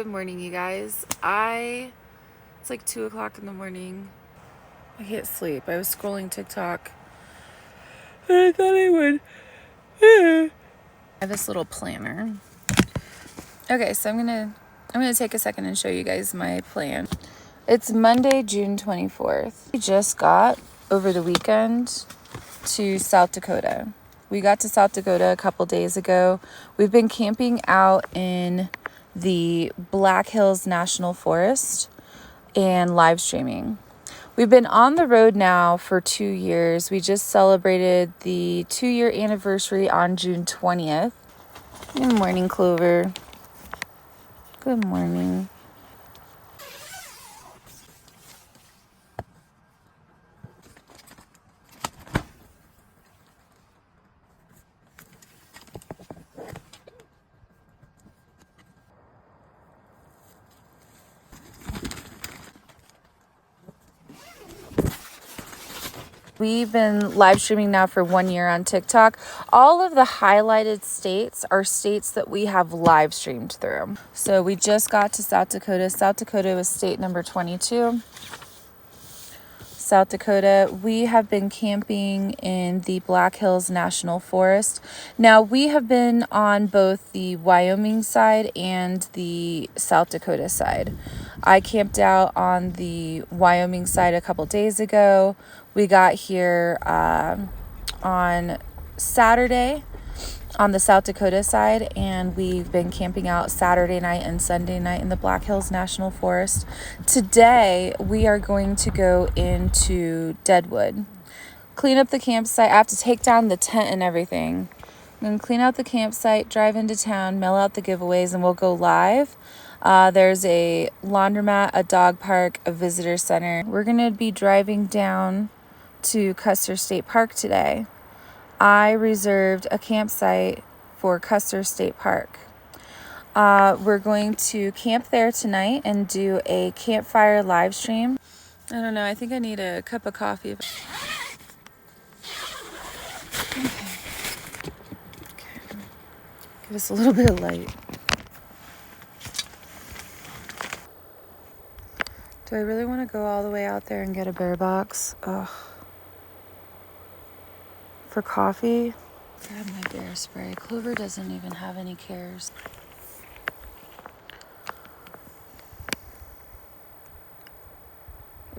Good morning, you guys. It's like 2 o'clock in the morning. I can't sleep. I was scrolling TikTok and I thought I would. I have this little planner. Okay, so I'm gonna take a second and show you guys my plan. It's Monday, June 24th. We just got over the weekend to South Dakota. We got to South Dakota a couple days ago. We've been camping out in the Black Hills National Forest and live streaming. We've been on the road now for 2 years. We just celebrated the 2-year anniversary on June 20th. Good morning, Clover. Good morning. We've been live streaming now for 1 year on TikTok. All of the highlighted states are states that we have live streamed through. So we just got to South Dakota. South Dakota was state number 22. South Dakota, we have been camping in the Black Hills National Forest. Now, we have been on both the Wyoming side and the South Dakota side. I camped out on the Wyoming side a couple days ago. We got here on Saturday on the South Dakota side, and we've been camping out Saturday night and Sunday night in the Black Hills National Forest. Today, we are going to go into Deadwood, clean up the campsite. I have to take down the tent and everything. I'm going to clean out the campsite, drive into town, mail out the giveaways, and we'll go live. There's a laundromat, a dog park, a visitor center. We're going to be driving down to Custer State Park today. I reserved a campsite for Custer State Park. We're going to camp there tonight and do a campfire live stream. I don't know, I think I need a cup of coffee. Okay. Give us a little bit of light. Do I really want to go all the way out there and get a bear box? Ugh. For coffee? Grab my bear spray. Clover doesn't even have any cares.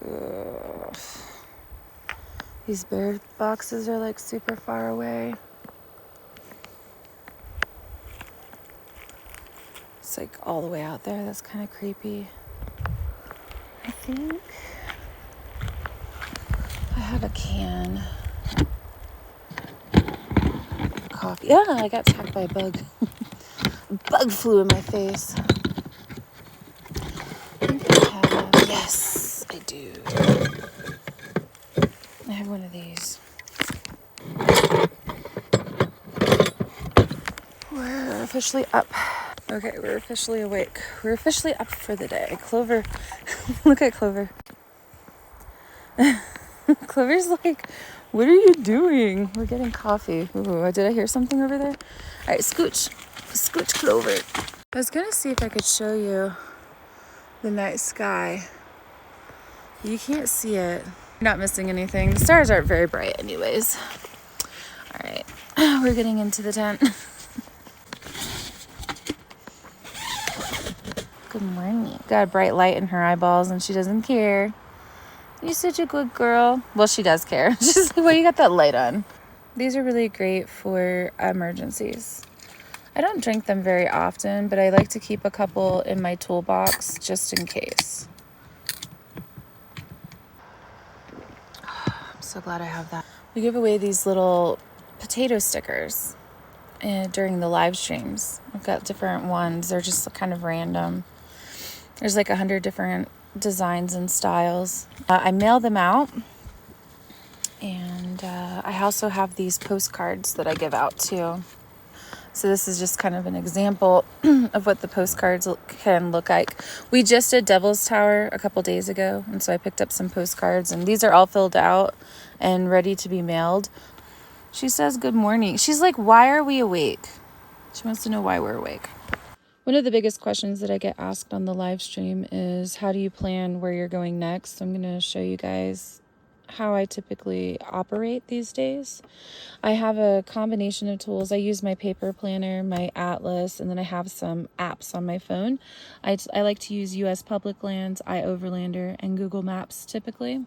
Ugh. These bear boxes are like super far away. It's like all the way out there. That's kind of creepy. I think I have a can. Coffee. Yeah, I got attacked by a bug. A bug flew in my face. I think I have. Yes, I do. I have one of these. We're officially up. Okay, we're officially awake. We're officially up for the day. Clover, look at Clover. Clover's like, what are you doing? We're getting coffee. Ooh, did I hear something over there? All right, scooch. Scooch, Clover. I was going to see if I could show you the night sky. You can't see it. You're not missing anything. The stars aren't very bright anyways. All right, we're getting into the tent. Good morning. Got a bright light in her eyeballs and she doesn't care. You're such a good girl. Well, she does care. She's like, well, you got that light on. These are really great for emergencies. I don't drink them very often, but I like to keep a couple in my toolbox just in case. I'm so glad I have that. We give away these little potato stickers during the live streams. I've got different ones. They're just kind of random. There's like 100 different designs and styles. I mail them out, and I also have these postcards that I give out too. So this is just kind of an example of what the postcards can look like. We just did Devil's Tower a couple days ago, and so I picked up some postcards, and these are all filled out and ready to be mailed. She says good morning. She's like, why are we awake? She wants to know why we're awake. One of the biggest questions that I get asked on the live stream is, how do you plan where you're going next? So I'm going to show you guys how I typically operate these days. I have a combination of tools. I use my paper planner, my atlas, and then I have some apps on my phone. I like to use US Public Lands, iOverlander, and Google Maps typically.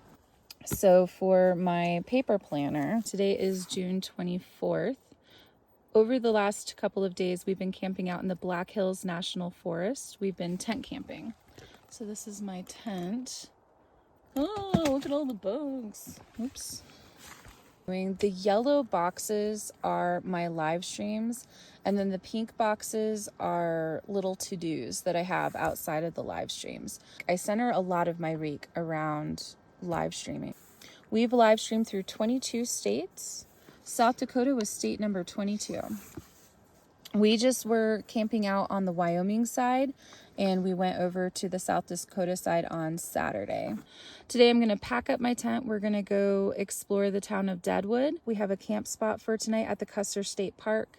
So for my paper planner, today is June 24th. Over the last couple of days, we've been camping out in the Black Hills National Forest. We've been tent camping. So this is my tent. Oh, look at all the bugs. Oops. The yellow boxes are my live streams, and then the pink boxes are little to-dos that I have outside of the live streams. I center a lot of my week around live streaming. We've live streamed through 22 states. South Dakota was state number 22. We just were camping out on the Wyoming side, and we went over to the South Dakota side on Saturday. Today I'm going to pack up my tent. We're going to go explore the town of Deadwood. We have a camp spot for tonight at the Custer State Park.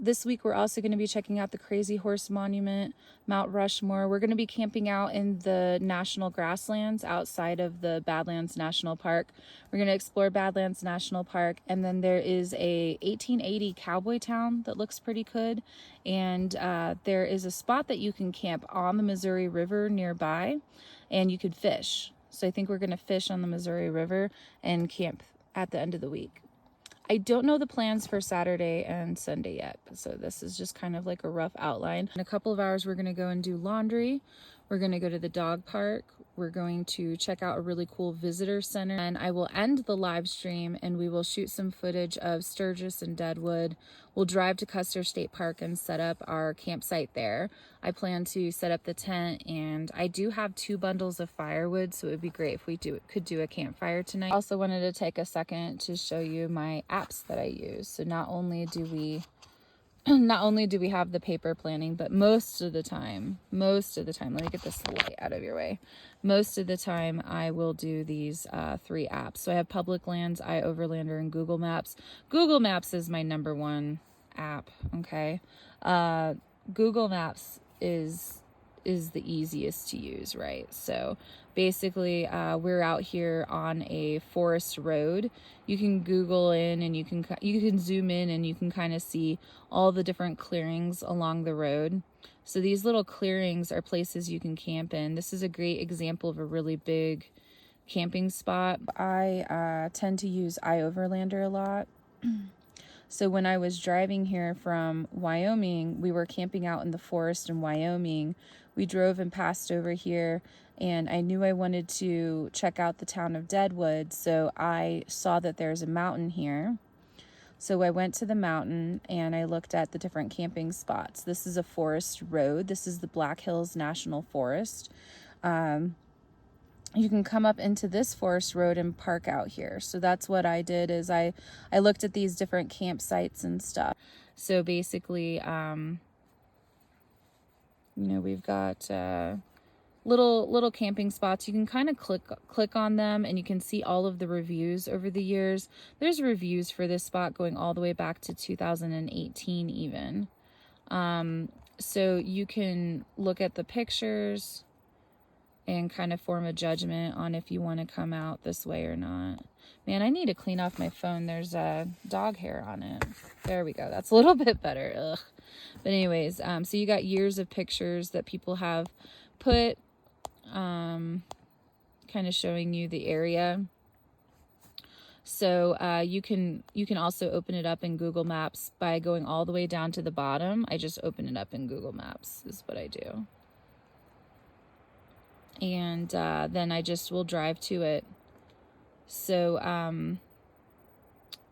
This week we're also going to be checking out the Crazy Horse Monument, Mount Rushmore. We're going to be camping out in the national grasslands outside of the Badlands National Park. We're going to explore Badlands National Park, and then there is a 1880 cowboy town that looks pretty good, and there is a spot that you can camp on the Missouri River nearby, and you could fish. So I think we're going to fish on the Missouri River and camp at the end of the week. I don't know the plans for Saturday and Sunday yet, so this is just kind of like a rough outline. In a couple of hours, we're going to go and do laundry. We're going to go to the dog park. We're going to check out a really cool visitor center, and I will end the live stream and we will shoot some footage of Sturgis and Deadwood. We'll drive to Custer State Park and set up our campsite there. I plan to set up the tent, and I do have 2 bundles of firewood, so it would be great if we could do a campfire tonight. I also wanted to take a second to show you my apps that I use. So not only do we have the paper planning, but most of the time, let me get this light out of your way. Most of the time I will do these 3 apps. So I have Public Lands, iOverlander, and Google Maps. Google Maps is my number 1 app, okay? Google Maps is the easiest to use, right? So basically we're out here on a forest road. You can Google in, and you can zoom in, and you can kind of see all the different clearings along the road. So these little clearings are places you can camp in. This is a great example of a really big camping spot. I tend to use iOverlander a lot. So when I was driving here from Wyoming, we were camping out in the forest in Wyoming. We drove and passed over here, and I knew I wanted to check out the town of Deadwood, so I saw that there's a mountain here. So I went to the mountain and I looked at the different camping spots. This is a forest road. This is the Black Hills National Forest. You can come up into this forest road and park out here. So that's what I did, is I looked at these different campsites and stuff. So basically, we've got little camping spots. You can kind of click on them, and you can see all of the reviews over the years. There's reviews for this spot going all the way back to 2018 even. So you can look at the pictures and kind of form a judgment on if you want to come out this way or not. Man, I need to clean off my phone. There's dog hair on it. There we go. That's a little bit better. Ugh. But anyways, so you got years of pictures that people have put, kind of showing you the area. So you can also open it up in Google Maps by going all the way down to the bottom. I just open it up in Google Maps is what I do. And then I just will drive to it. So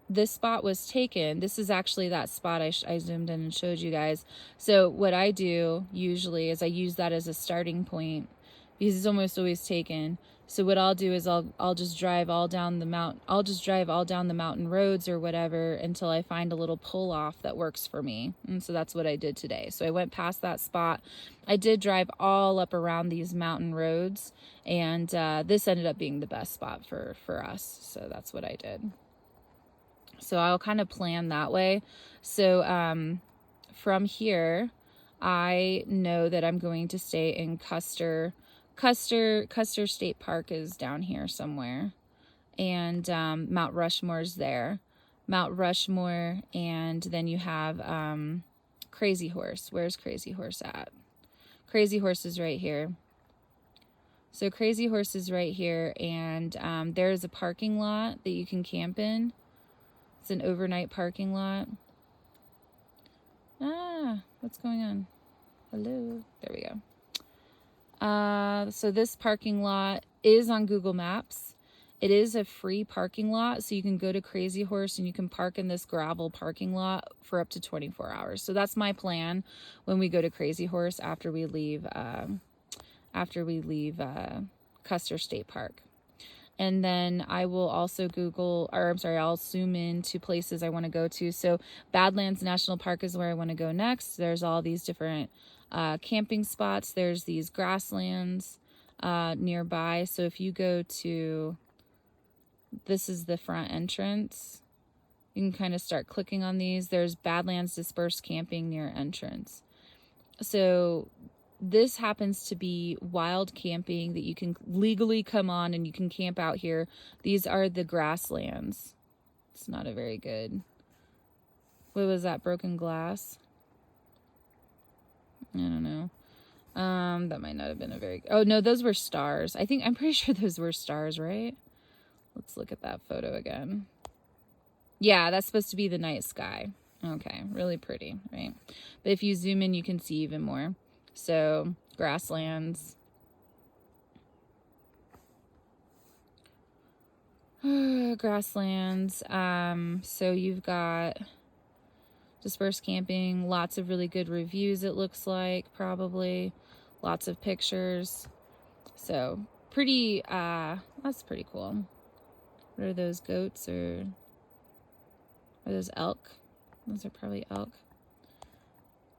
this spot was taken. This is actually that spot I zoomed in and showed you guys. So what I do usually is I use that as a starting point, because it's almost always taken. So what I'll do is I'll just drive all down the mountain roads or whatever until I find a little pull off that works for me. And so that's what I did today. So I went past that spot. I did drive all up around these mountain roads, and this ended up being the best spot for us. So that's what I did. So I'll kind of plan that way. So from here, I know that I'm going to stay in Custer State Park is down here somewhere. And Mount Rushmore's there. Mount Rushmore, and then you have Crazy Horse. Where's Crazy Horse at? Crazy Horse is right here. So Crazy Horse is right here, and there's a parking lot that you can camp in. It's an overnight parking lot. What's going on? Hello. There we go. So this parking lot is on Google Maps. It is a free parking lot, so you can go to Crazy Horse and you can park in this gravel parking lot for up to 24 hours. So that's my plan when we go to Crazy Horse after we leave Custer State Park. And then I will also I'll zoom in to places I want to go to. So Badlands National Park is where I want to go next. There's all these different camping spots. There's these grasslands nearby. So if you go to, this is the front entrance. You can kind of start clicking on these. There's Badlands Dispersed Camping near entrance. So this happens to be wild camping that you can legally come on and you can camp out here. These are the grasslands. It's not a very good. What was that? Broken glass? I don't know. That might not have been a very. Oh no, those were stars. I'm pretty sure those were stars, right? Let's look at that photo again. Yeah, that's supposed to be the night sky. Okay, really pretty, right? But if you zoom in, you can see even more. So, grasslands. Grasslands. So you've got dispersed camping, lots of really good reviews, it looks like, probably. Lots of pictures. So, pretty, that's pretty cool. What are those, goats or are those elk? Those are probably elk.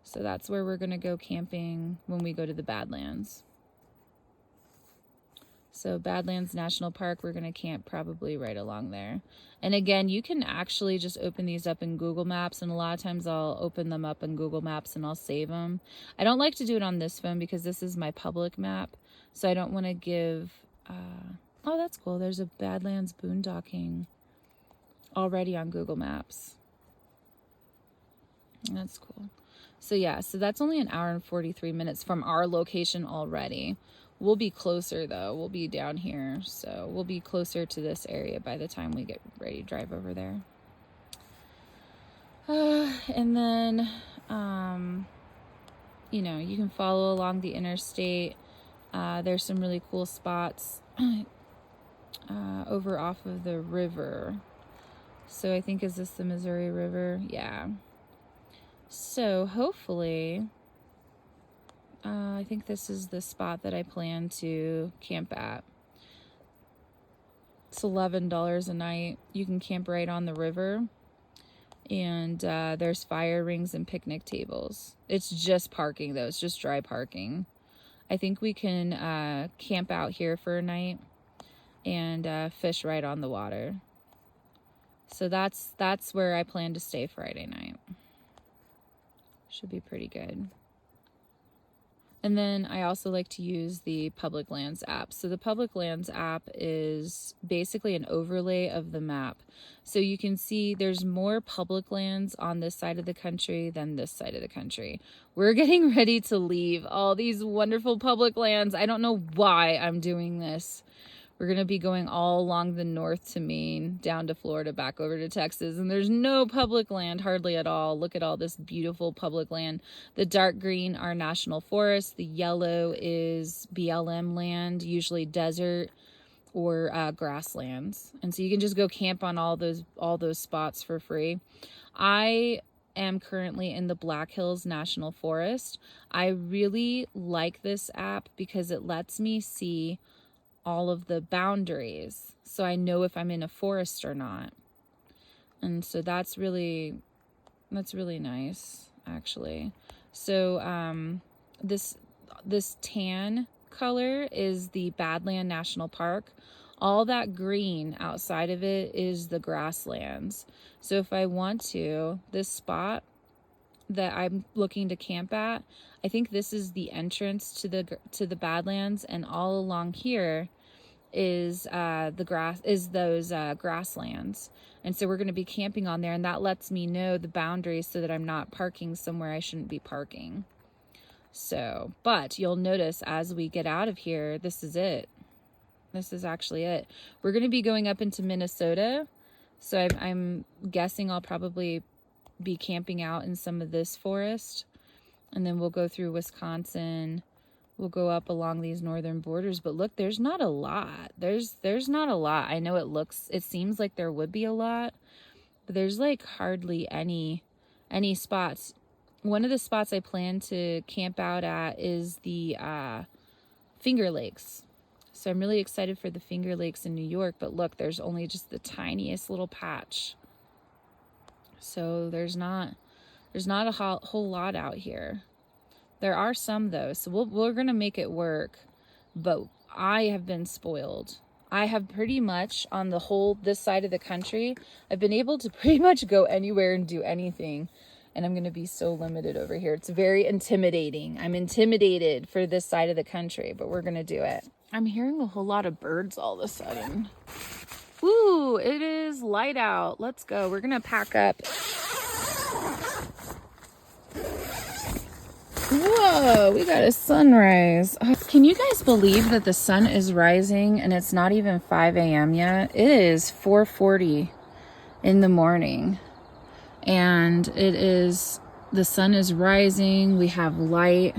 So that's where we're going to go camping when we go to the Badlands. So Badlands National Park, we're going to camp probably right along there. And again, you can actually just open these up in Google Maps. And a lot of times I'll open them up in Google Maps and I'll save them. I don't like to do it on this phone because this is my public map. So I don't want to give... oh, that's cool. There's a Badlands boondocking already on Google Maps. That's cool. So yeah, so that's only 1 hour and 43 minutes from our location already. We'll be closer though. We'll be down here. So we'll be closer to this area by the time we get ready to drive over there. And then, you know, you can follow along the interstate. There's some really cool spots over off of the river. So I think, is this the Missouri River? Yeah. So hopefully, I think this is the spot that I plan to camp at. It's $11 a night. You can camp right on the river. And there's fire rings and picnic tables. It's just parking though. It's just dry parking. I think we can camp out here for a night and fish right on the water. So that's where I plan to stay Friday night. Should be pretty good. And then I also like to use the Public Lands app. So the Public Lands app is basically an overlay of the map. So you can see there's more public lands on this side of the country than this side of the country. We're getting ready to leave all these wonderful public lands. I don't know why I'm doing this. We're going to be going all along the north to Maine, down to Florida, back over to Texas. And there's no public land hardly at all. Look at all this beautiful public land. The dark green are national forests. The yellow is BLM land, usually desert or grasslands. And so you can just go camp on all those spots for free. I am currently in the Black Hills National Forest. I really like this app because it lets me see all of the boundaries, so I know if I'm in a forest or not. And so that's really nice, actually. So this tan color is the Badland National Park. All that green outside of it is the grasslands. So if I want to, this spot that I'm looking to camp at, I think this is the entrance to the Badlands, and all along here is those grasslands. And so we're going to be camping on there, and that lets me know the boundaries so that I'm not parking somewhere I shouldn't be parking. So, but you'll notice as we get out of here, this is it. This is actually it. We're going to be going up into Minnesota. So I'm guessing I'll probably be camping out in some of this forest, and then we'll go through Wisconsin. We'll go up along these northern borders, but look, there's not a lot. There's not a lot. I know it seems like there would be a lot, but there's like hardly any spots. One of the spots I plan to camp out at is the Finger Lakes. So I'm really excited for the Finger Lakes in New York, but look, there's only just the tiniest little patch. So there's not a whole lot out here. There are some though, so we're gonna make it work. But I have been spoiled. I have pretty much on this side of the country, I've been able to pretty much go anywhere and do anything. And I'm gonna be so limited over here. It's very intimidating. I'm intimidated for this side of the country, but we're gonna do it. I'm hearing a whole lot of birds all of a sudden. Ooh, it is light out. Let's go. We're gonna pack up. Whoa, we got a sunrise. Can you guys believe that the sun is rising and it's not even 5 a.m. yet? It is 4:40 in the morning. And the sun is rising. We have light.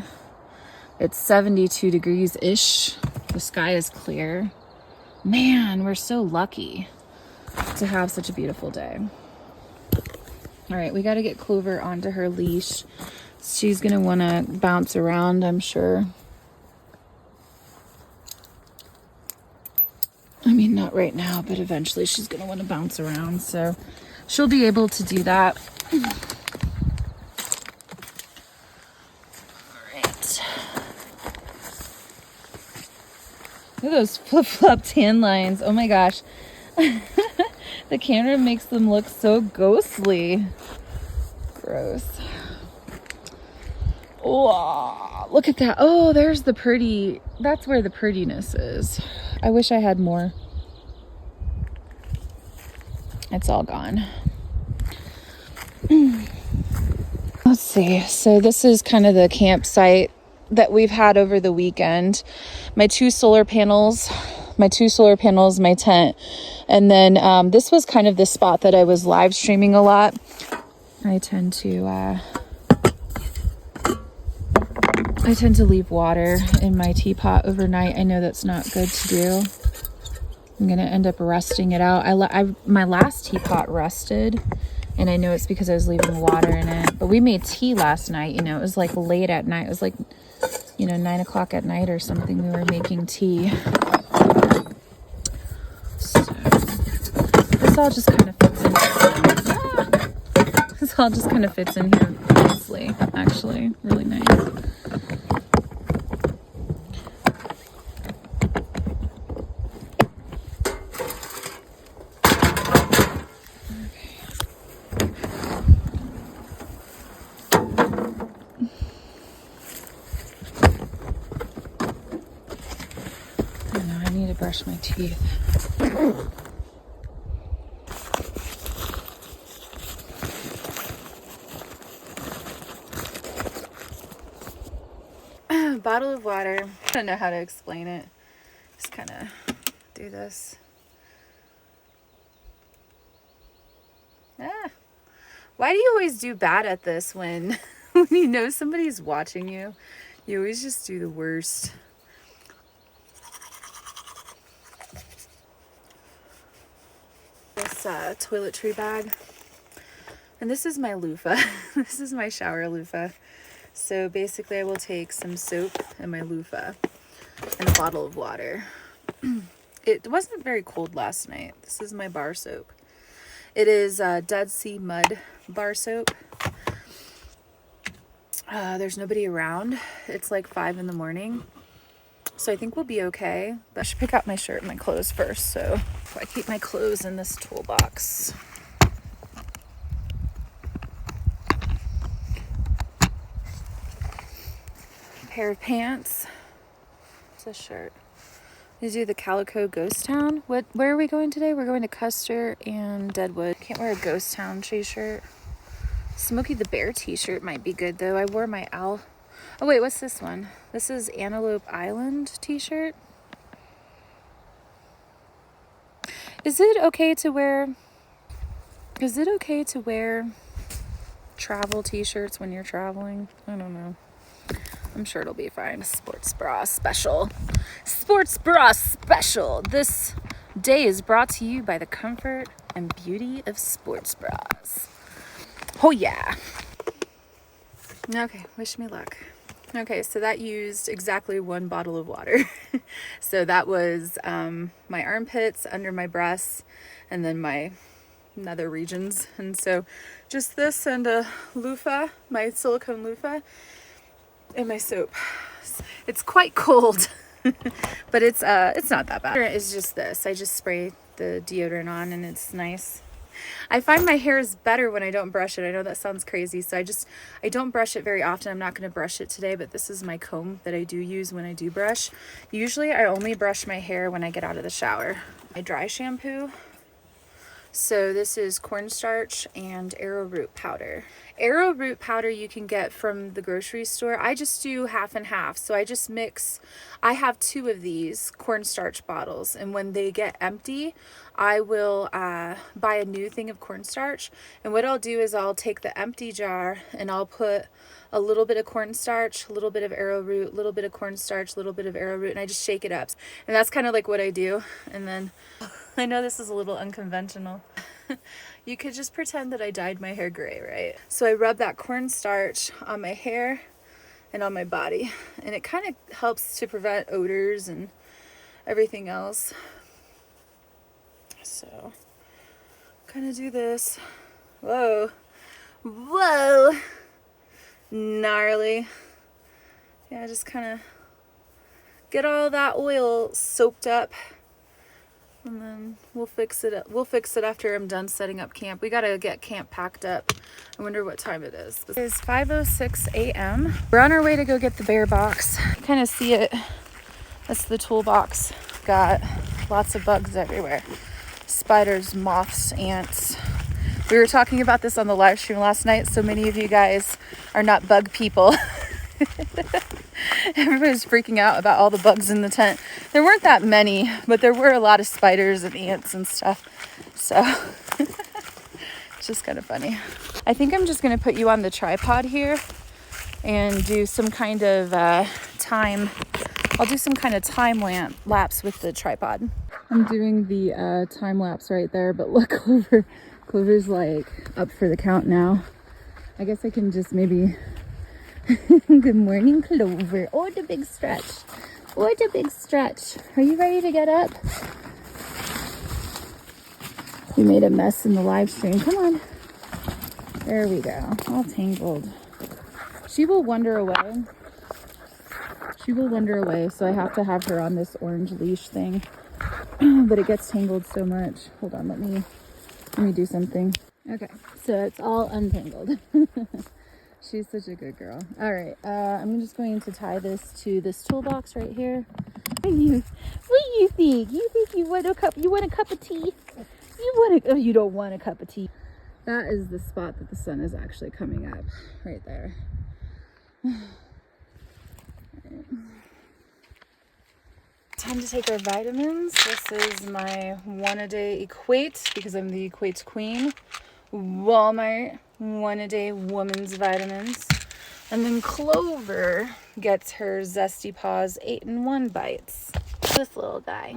It's 72 degrees-ish. The sky is clear. Man, we're so lucky to have such a beautiful day. All right, we got to get Clover onto her leash. She's going to want to bounce around, I'm sure. I mean, not right now, but eventually she's going to want to bounce around. So she'll be able to do that. All right. Look at those flip-flop tan lines. Oh my gosh. The camera makes them look so ghostly. Gross. Oh, look at that. Oh, there's the pretty. That's where the prettiness is. I wish I had more. It's all gone. Let's see. So this is kind of the campsite that we've had over the weekend. My two solar panels, my tent. And then this was kind of the spot that I was live streaming a lot. I tend to leave water in my teapot overnight. I know that's not good to do. I'm gonna end up rusting it out. My last teapot rusted, and I know it's because I was leaving water in it. But we made tea last night. You know, it was like late at night. It was like, 9 o'clock at night or something. We were making tea. So this all just kind of fits in. This all just kind of fits in here nicely. Actually, really nice. Brush my teeth. Bottle of water. I don't know how to explain it. Just kind of do this. Why do you always do bad at this when you know somebody's watching you? You always just do the worst. This toiletry bag, and this is my loofah. This is my shower loofah. So basically I will take some soap and my loofah and a bottle of water. It wasn't very cold last night. This is my bar soap. It is Dead Sea Mud bar soap. There's nobody around. It's like 5 in the morning. So I think we'll be okay. But I should pick out my shirt and my clothes first. So I keep my clothes in this toolbox. pair of pants. It's a shirt. These are the Calico Ghost Town. Where are we going today? We're going to Custer and Deadwood. Can't wear a Ghost Town t-shirt. Smokey the Bear t-shirt might be good though. I wore my owl. Oh wait, what's this one? This is Antelope Island t-shirt. Is it okay to wear travel t-shirts when you're traveling? I don't know. I'm sure it'll be fine. Sports bra special. Sports bra special. This day is brought to you by the comfort and beauty of sports bras. Oh yeah. Okay, wish me luck. Okay, so that used exactly 1 bottle of water. So that was my armpits, under my breasts, and then my nether regions. And so just this and a loofah, my silicone loofah, and my soap. It's quite cold, but it's not that bad. It's just this. I just spray the deodorant on and it's nice. I find my hair is better when I don't brush it. I know that sounds crazy, so I don't brush it very often. I'm not going to brush it today, but this is my comb that I do use when I do brush. Usually I only brush my hair when I get out of the shower. My dry shampoo. So this is cornstarch and arrowroot powder. Arrowroot powder you can get from the grocery store. I just do half and half. So I just mix, I have 2 of these cornstarch bottles, and when they get empty, I will buy a new thing of cornstarch. And what I'll do is I'll take the empty jar and I'll put a little bit of cornstarch, a little bit of arrowroot, a little bit of cornstarch, a little bit of arrowroot, and I just shake it up. And that's kind of like what I do. And then I know this is a little unconventional. You could just pretend that I dyed my hair gray, right? So I rub that cornstarch on my hair and on my body, and it kind of helps to prevent odors and everything else. So kind of do this. Whoa, whoa, gnarly. Yeah, just kind of get all that oil soaked up. And then we'll fix it up. We'll fix it after I'm done setting up camp. We gotta get camp packed up. I wonder what time it is. It is 5:06 a.m. We're on our way to go get the bear box. You kind of see it. That's the toolbox. Got lots of bugs everywhere. Spiders, moths, ants. We were talking about this on the live stream last night. So many of you guys are not bug people. Everybody's freaking out about all the bugs in the tent. There weren't that many, but there were a lot of spiders and ants and stuff. So it's just kind of funny. I think I'm just going to put you on the tripod here and do some kind of time. I'll do some kind of time lapse with the tripod. I'm doing the time lapse right there, but look, Clover's like up for the count now. I guess I can just maybe... Good morning, Clover. Oh, the big stretch. Oh, the big stretch. Are you ready to get up? We made a mess in the live stream. Come on. There we go. All tangled. She will wander away. She will wander away, so I have to have her on this orange leash thing. But it gets tangled so much. Hold on, let me do something. Okay, so it's all untangled. She's such a good girl. All right, I'm just going to tie this to this toolbox right here. What do you think? You think you want a cup? You want a cup of tea? Oh, you don't want a cup of tea. That is the spot that the sun is actually coming up, right there. Right. Time to take our vitamins. This is my 1-a-day Equate because I'm the Equate queen. Walmart 1-a-day woman's vitamins. And then Clover gets her Zesty Paws 8-in-1 bites. This little guy.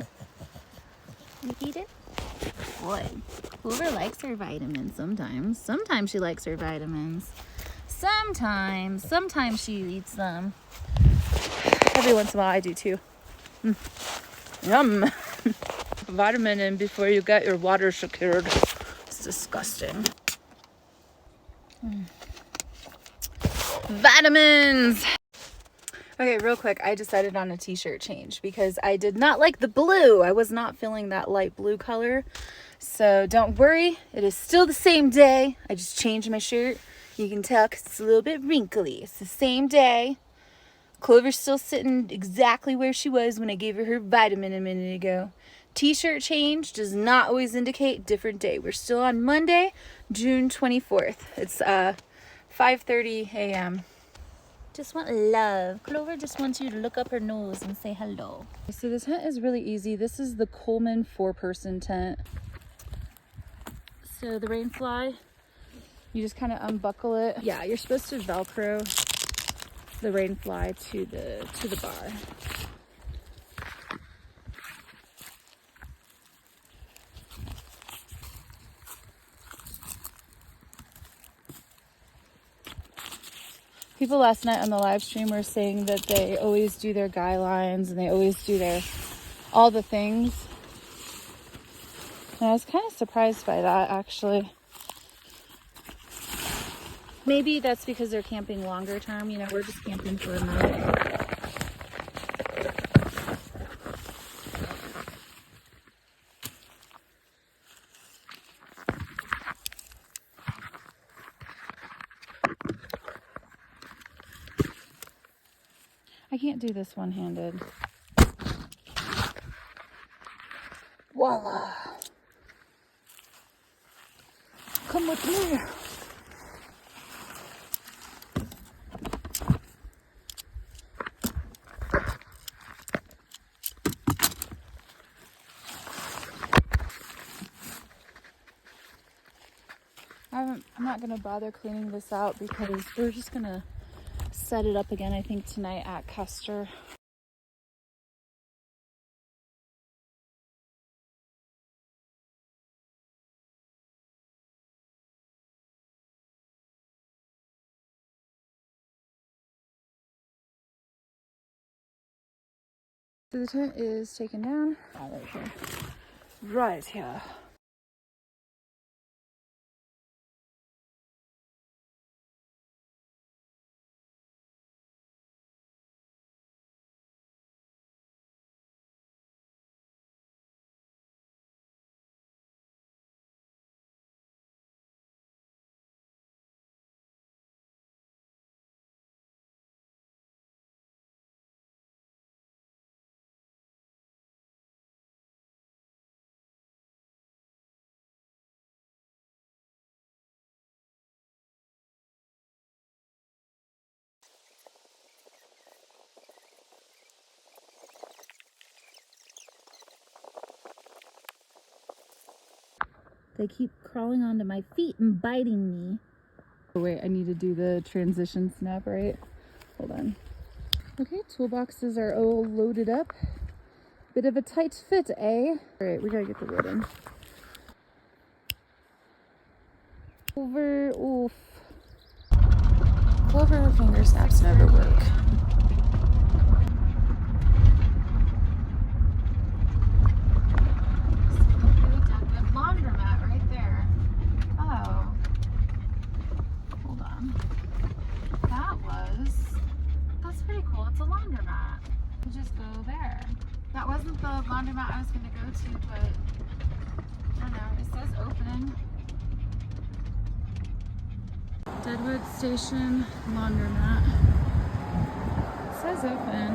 You eat it? Boy, Clover likes her vitamins sometimes. Sometimes she likes her vitamins. Sometimes she eats them. Every once in a while I do too. Yum. Vitamin in before you get your water secured. It's disgusting. Vitamins. Okay, real quick, I decided on a t-shirt change because I did not like the blue. I was not feeling that light blue color. So don't worry, it is still the same day. I just changed my shirt. You can tell 'cause it's a little bit wrinkly. It's the same day. Clover's still sitting exactly where she was when I gave her vitamin a minute ago. T-shirt change does not always indicate different day. We're still on Monday, June 24th. It's 5:30 a.m. Just want love. Clover just wants you to look up her nose and say hello. So the tent is really easy. This is the Coleman 4-person tent. So the rain fly, you just kind of unbuckle it. Yeah, you're supposed to Velcro the rain fly to the bar. People last night on the live stream were saying that they always do their guy lines and they always do all the things. And I was kind of surprised by that, actually. Maybe that's because they're camping longer term. You know, we're just camping for a minute. I can't do this one-handed. Voila! Come with me! I'm not gonna bother cleaning this out because we're just gonna set it up again, I think, tonight at Custer. So the tent is taken down. Oh, right here. Right here. They keep crawling onto my feet and biting me. Oh wait, I need to do the transition snap, right? Hold on. Okay, toolboxes are all loaded up. Bit of a tight fit, eh? All right, we gotta get the wood in. Oof. Clover finger snaps never work. Laundromat right there. Oh. Hold on. That's pretty cool. It's a laundromat. You just go there. That wasn't the laundromat I was going to go to, but I don't know. It says open. Deadwood Station laundromat. It says open.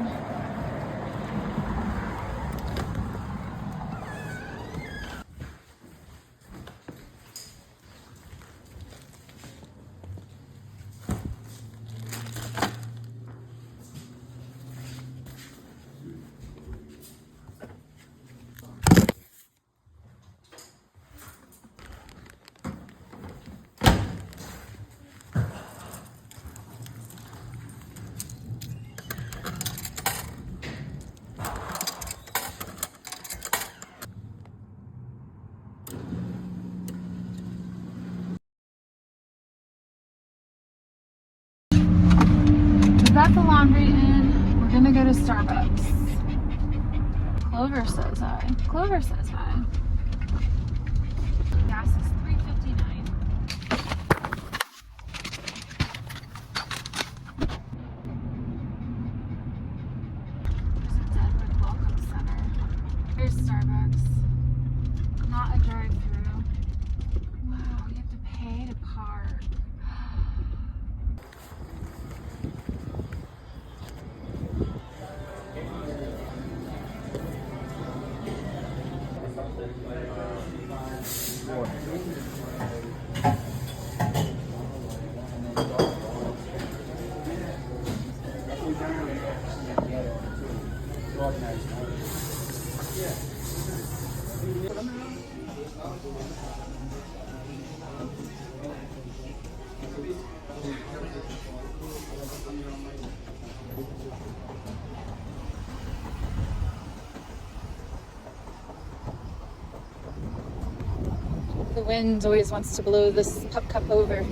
Got the laundry in. We're gonna go to Starbucks. Clover says hi. Clover says hi. Gas is $3.59. There's a Deadwood Welcome Center. Here's Starbucks. Not a drive-through. Wow, you have to pay to park. The wind always wants to blow this pup cup over.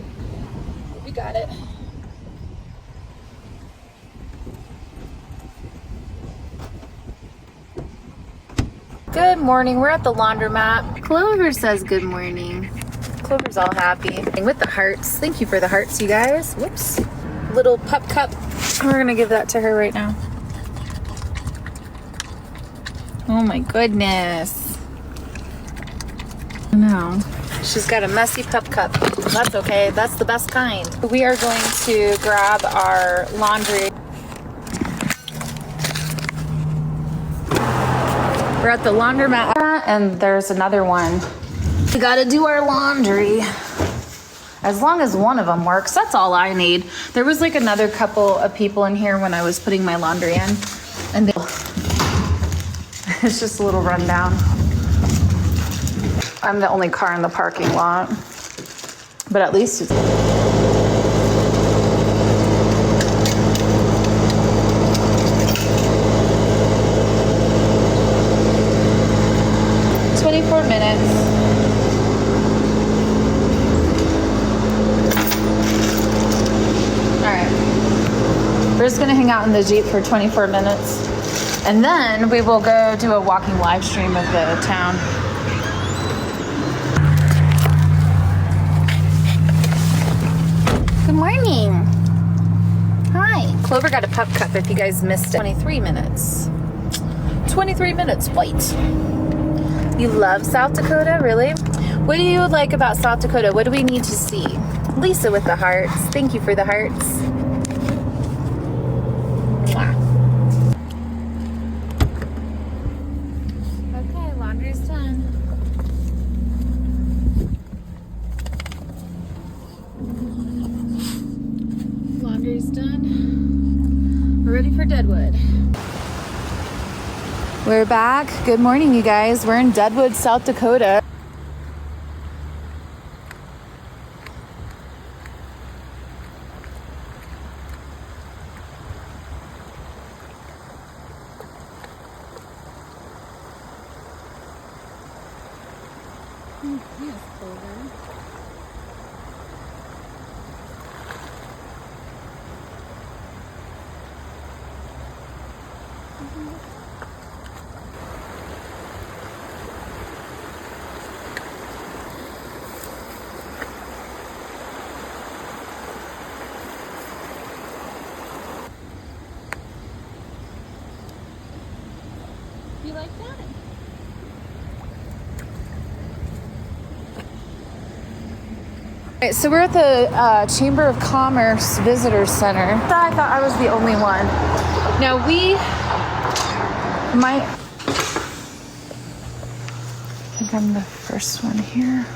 We got it. Good morning. We're at the laundromat. Clover says good morning. Clover's all happy. And with the hearts. Thank you for the hearts, you guys. Whoops. Little pup cup. We're going to give that to her right now. Oh my goodness. No. She's got a messy pup cup. That's okay. That's the best kind. We are going to grab our laundry. We're at the laundromat and there's another one. We gotta do our laundry. As long as one of them works, that's all I need. There was like another couple of people in here when I was putting my laundry in, and it's just a little rundown. I'm the only car in the parking lot, but at least it's 24 minutes. All right. We're just gonna hang out in the Jeep for 24 minutes, and then we will go do a walking live stream of the town. Good morning. Hi. Clover got a pup cup if you guys missed it. 23 minutes. 23 minutes flight. You love South Dakota, really? What do you like about South Dakota? What do we need to see? Lisa with the hearts. Thank you for the hearts. Mwah. Okay, laundry's done. Laundry's done. We're ready for Deadwood. We're back. Good morning, you guys. We're in Deadwood, South Dakota. Yes, Clover. You like that? Alright, so we're at the Chamber of Commerce Visitor Center. I thought I was the only one. Now I think I'm the first one here.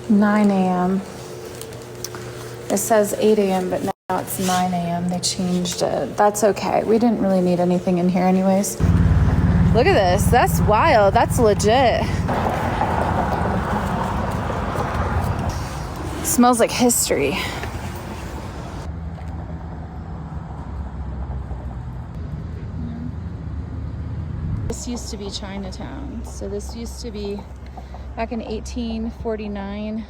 (9 a.m.) It says 8 a.m., but now it's 9 a.m. They changed it. That's okay. We didn't really need anything in here anyways. Look at this. That's wild. That's legit. It smells like history. This used to be Chinatown. So this used to be back in 1849.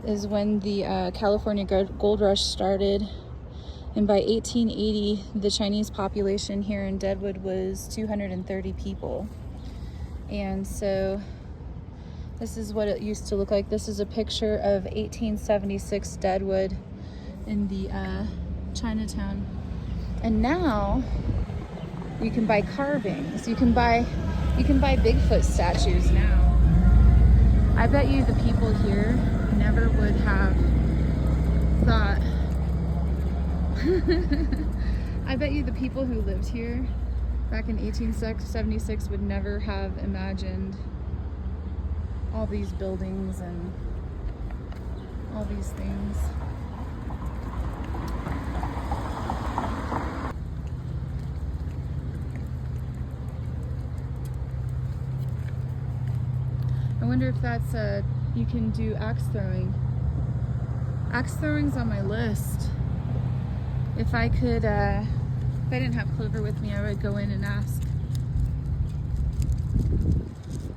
Is when the California Gold Rush started, and by 1880 the Chinese population here in Deadwood was 230 people. And so this is what it used to look like. This is a picture of 1876 Deadwood in the Chinatown. And now you can buy carvings. You can buy Bigfoot statues now. I bet you the people here never would have thought. I bet you the people who lived here back in 1876 would never have imagined all these buildings and all these things. I wonder if that's you can do axe throwing. Axe throwing's on my list. If I could, if I didn't have Clover with me, I would go in and ask.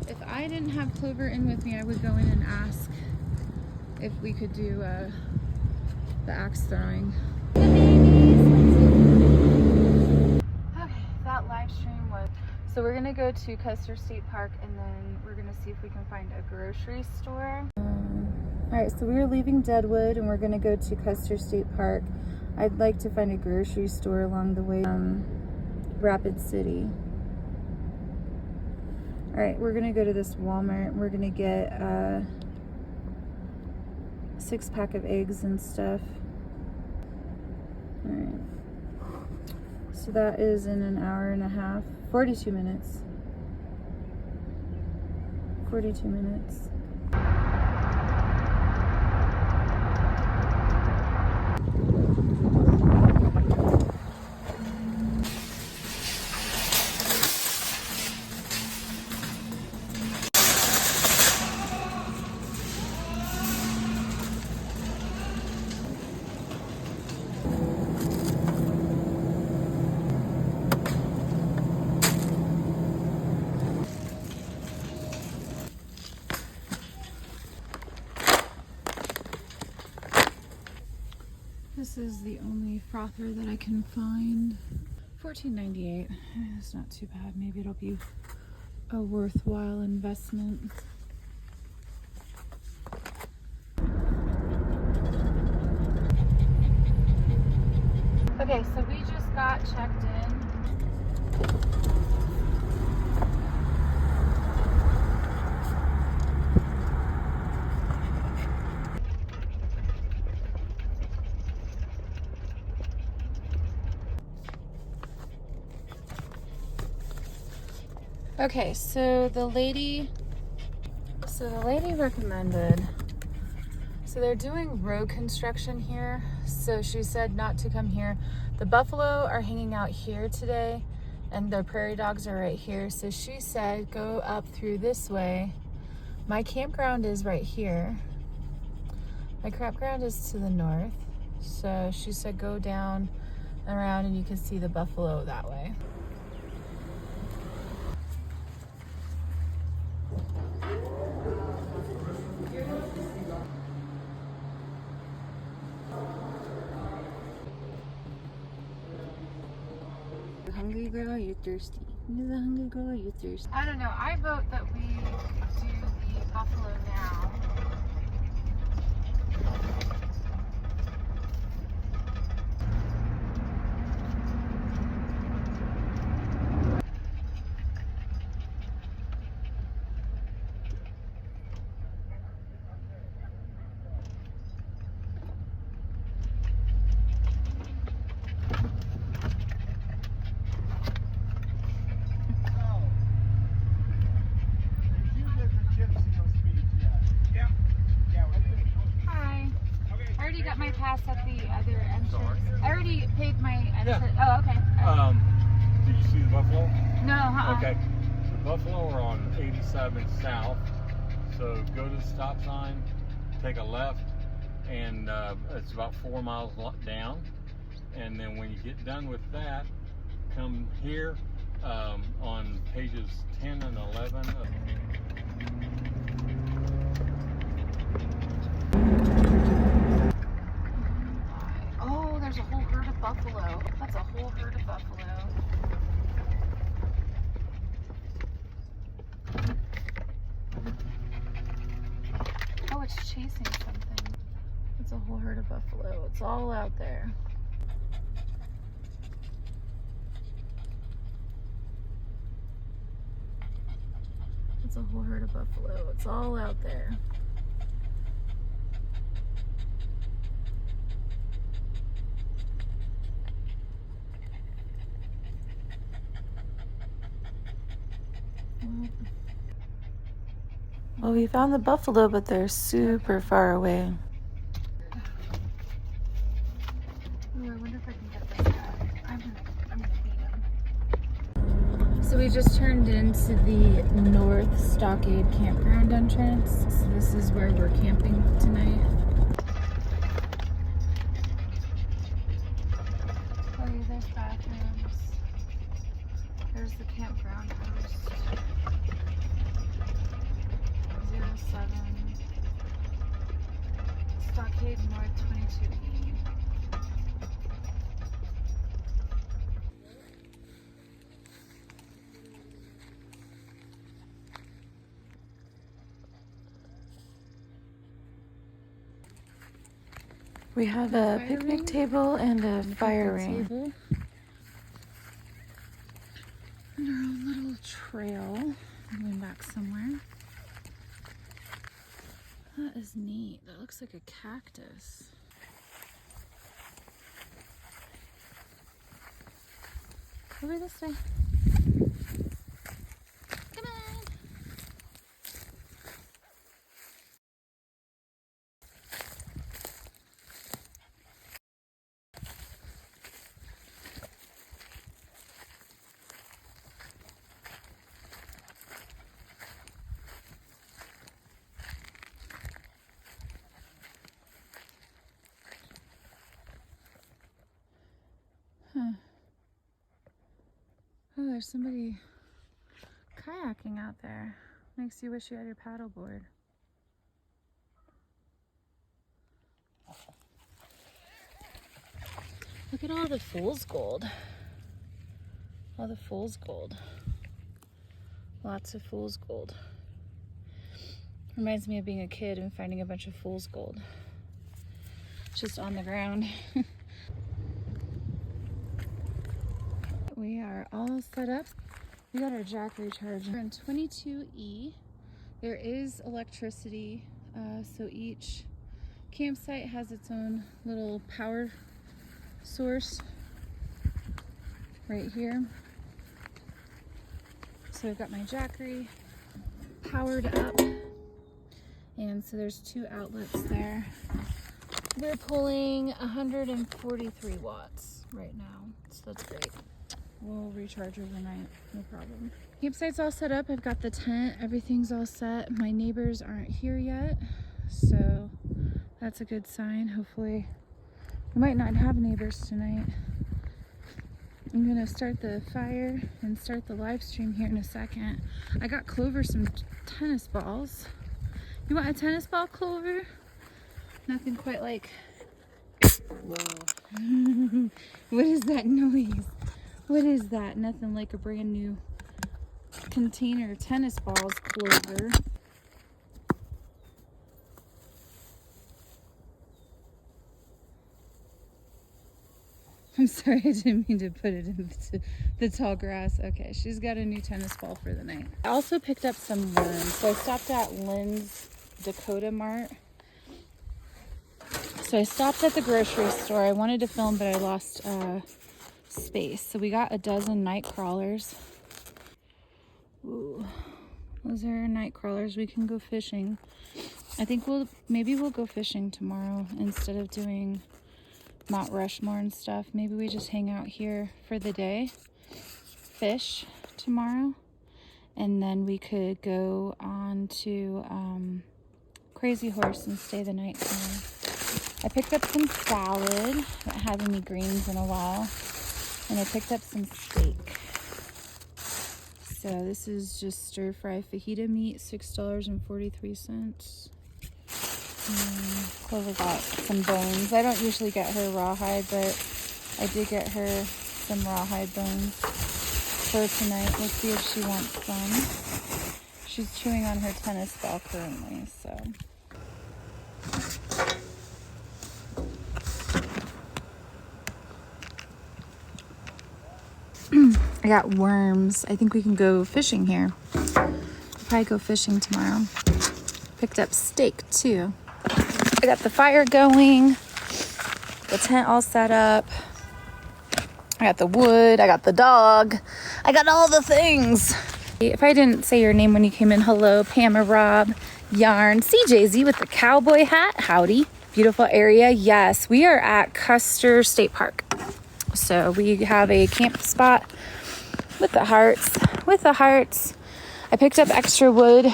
If I didn't have Clover in with me, I would go in and ask if we could do the axe throwing. Okay, that live stream was... So we're gonna go to Custer State Park and then we're gonna see if we can find a grocery store. Alright, so we are leaving Deadwood and we're gonna go to Custer State Park. I'd like to find a grocery store along the way from Rapid City. Alright, we're gonna go to this Walmart. We're gonna get a 6-pack of eggs and stuff. Alright. So that is in an hour and a half. 42 minutes. 42 minutes. This is the only frother that I can find. $14.98. It's not too bad. Maybe it'll be a worthwhile investment. Okay, so we just got checked in. Okay, so the lady recommended, so they're doing road construction here, so she said not to come here. The buffalo are hanging out here today and the prairie dogs are right here, so she said go up through this way. My campground is right here. My campground is to the north, so she said go down around and you can see the buffalo that way. Hungry girl, or you thirsty? You're the hungry girl, or you thirsty? I don't know. I vote that we do the buffalo now. Got my pass at the other entrance. Sorry. I already paid my entrance. Yeah. Oh, okay. Right. Did you see the buffalo? No, Okay. The buffalo are on 87 south. So go to the stop sign, take a left, and it's about 4 miles down. And then when you get done with that, come here on pages 10 and 11. There's a whole herd of buffalo. That's a whole herd of buffalo. Oh, it's chasing something. It's a whole herd of buffalo. It's all out there. It's a whole herd of buffalo. It's all out there. Well, we found the buffalo, but they're super far away. Ooh, I wonder if I can get this guy. I'm gonna beat him. So we just turned into the North Stockade campground entrance. So this is where we're camping tonight. Oh, yeah, there's bathrooms. There's the campground host. 07 Stockade North 22E. We have a picnic table and a fire ring. And our own little trail going back somewhere. That is neat. That looks like a cactus. Over this way. Come on. Huh. Oh, there's somebody kayaking out there. Makes you wish you had your paddleboard. Look at all the fool's gold. All the fool's gold. Lots of fool's gold. Reminds me of being a kid and finding a bunch of fool's gold. Just on the ground. We are all set up. We got our jack recharge. We're in 22E. There is electricity, so each campsite has its own little power source right here. So I've got my Jackery powered up, and so there's 2 outlets there. They're pulling 143 watts right now, so that's great. We'll recharge overnight, no problem. Campsite's all set up. I've got the tent, everything's all set. My neighbors aren't here yet, so that's a good sign. Hopefully, we might not have neighbors tonight. I'm gonna start the fire and start the live stream here in a second. I got Clover some tennis balls. You want a tennis ball, Clover? Nothing quite like, whoa. What is that noise? What is that? Nothing like a brand new container of tennis balls, Clover. I'm sorry, I didn't mean to put it into the tall grass. Okay, she's got a new tennis ball for the night. I also picked up some worms. So I stopped at Lynn's Dakota Mart. So I stopped at the grocery store. I wanted to film, but I lost space. So we got a dozen night crawlers. Ooh, those are night crawlers. We can go fishing. I think maybe we'll go fishing tomorrow instead of doing Mount Rushmore and stuff. Maybe we just hang out here for the day, fish tomorrow, and then we could go on to Crazy Horse and stay the night somewhere. I picked up some salad. I haven't had any greens in a while. And I picked up some steak. So this is just stir fry fajita meat, $6.43. Clover got some bones. I don't usually get her rawhide, but I did get her some rawhide bones for tonight. We'll see if she wants some. She's chewing on her tennis ball currently, so. I got worms. I think we can go fishing here. We'll probably go fishing tomorrow. Picked up steak too. I got the fire going, the tent all set up. I got the wood, I got the dog, I got all the things. If I didn't say your name when you came in, hello, Pamela, Rob, Yarn, CJZ with the cowboy hat, howdy. Beautiful area. Yes, we are at Custer State Park. So we have a camp spot with the hearts. I picked up extra wood.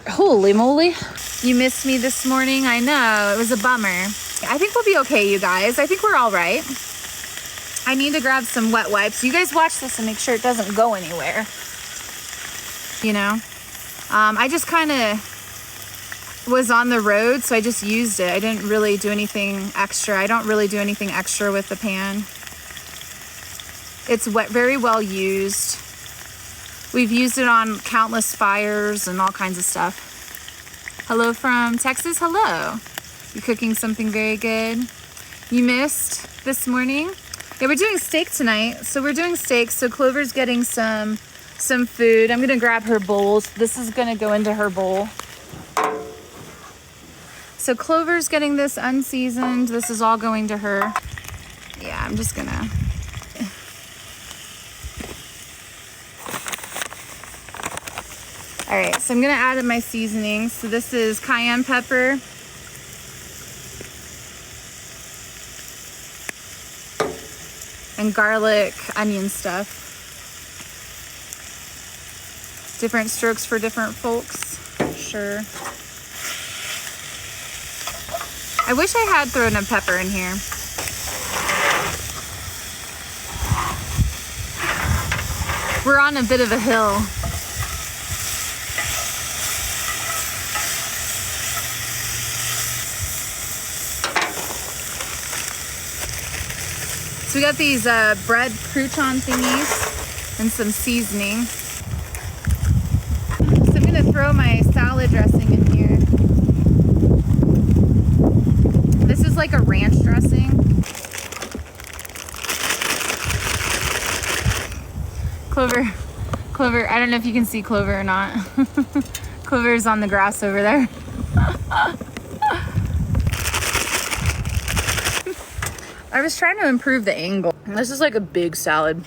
Holy moly. You missed me this morning. I know, it was a bummer. I think we'll be okay, you guys. I think we're all right. I need to grab some wet wipes. You guys watch this and make sure it doesn't go anywhere. You know? I just kind of was on the road, so I just used it. I didn't really do anything extra. I don't really do anything extra with the pan. It's very well used. We've used it on countless fires and all kinds of stuff. Hello from Texas. Hello. You're cooking something very good. You missed this morning. Yeah, we're doing steak tonight. So we're doing steak. So Clover's getting some food. I'm gonna grab her bowls. This is gonna go into her bowl. So Clover's getting this unseasoned. This is all going to her. Yeah, I'm just gonna. All right, so I'm gonna add in my seasonings. So this is cayenne pepper. And garlic, onion stuff. Different strokes for different folks, sure. I wish I had thrown a pepper in here. We're on a bit of a hill. So we got these bread crouton thingies and some seasoning. So I'm gonna throw my salad dressing in here. This is like a ranch dressing. Clover, I don't know if you can see Clover or not. Clover's on the grass over there. I was trying to improve the angle. This is like a big salad.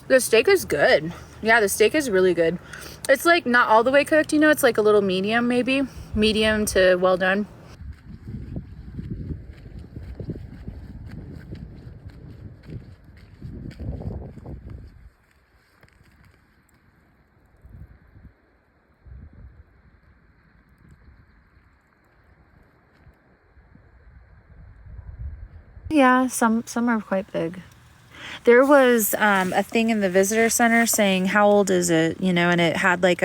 The steak is good. Yeah, the steak is really good. It's like not all the way cooked, you know, it's like a little medium maybe. Medium to well done. Yeah, some are quite big. There was a thing in the visitor center saying, how old is it? You know, and it had like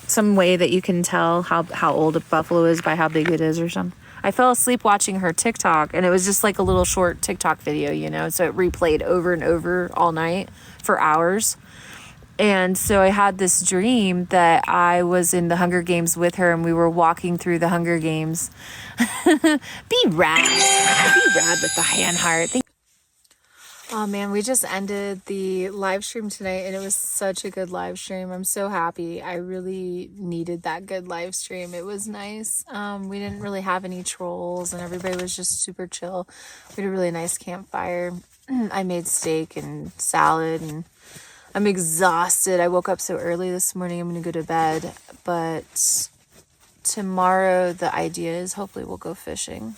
some way that you can tell how old a buffalo is by how big it is or something. I fell asleep watching her TikTok, and it was just like a little short TikTok video, you know, so it replayed over and over all night for hours. And so I had this dream that I was in the Hunger Games with her, and we were walking through the Hunger Games. Be rad with the hand heart. Oh man, we just ended the live stream tonight, and it was such a good live stream. I'm so happy. I really needed that good live stream. It was nice. We didn't really have any trolls, and everybody was just super chill. We had a really nice campfire. I made steak and salad, and I'm exhausted. I woke up so early this morning. I'm going to go to bed, but tomorrow the idea is hopefully we'll go fishing.